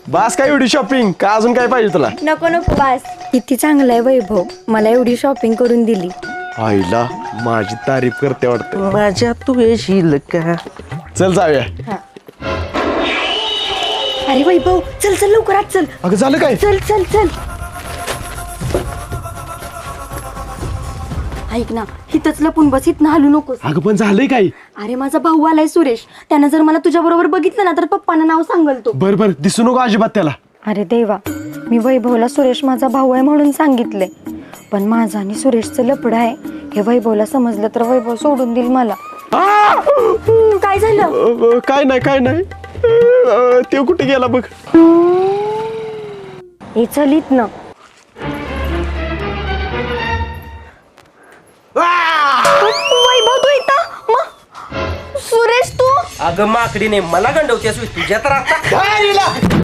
बास काय एवढी शॉपिंग का अजून काय पाहिजे तुला? नको नको बास. किती चांगलं आहे वैभव, मला एवढी शॉपिंग करून दिली. आईला माझी तारीफ करते वाटतं. माझ्या तू येशील का? चल जाऊया. अरे वैभव चल चल लवकर आत चल. अगं झालं काय? चल चल चल. ऐक ना, हिथंच लपून बस, इथनं हलू नकोस. अगं पण झालंय काय? अरे माझा भाऊ आलाय सुरेश, त्यानं जर मला तुझ्या बरोबर बघितलं ना तर पप्पांना नाव सांगल तो. बर बर दिसू नको अजिबात त्याला. अरे देवा, मी वैभवला सुरेश माझा भाऊ आहे म्हणून सांगितलंय, पण माझा आणि सुरेशचं लपड आहे हे वैभवला समजलं तर वैभव सोडून देईल मला. काय झालं? काय नाही काय नाही. ते कुठे गेला बघ. हे चल इथनं. वैभव तू इथं मग सुरेश तू? अगं माकडीने मला गंडवतेस तुझ्या तर आता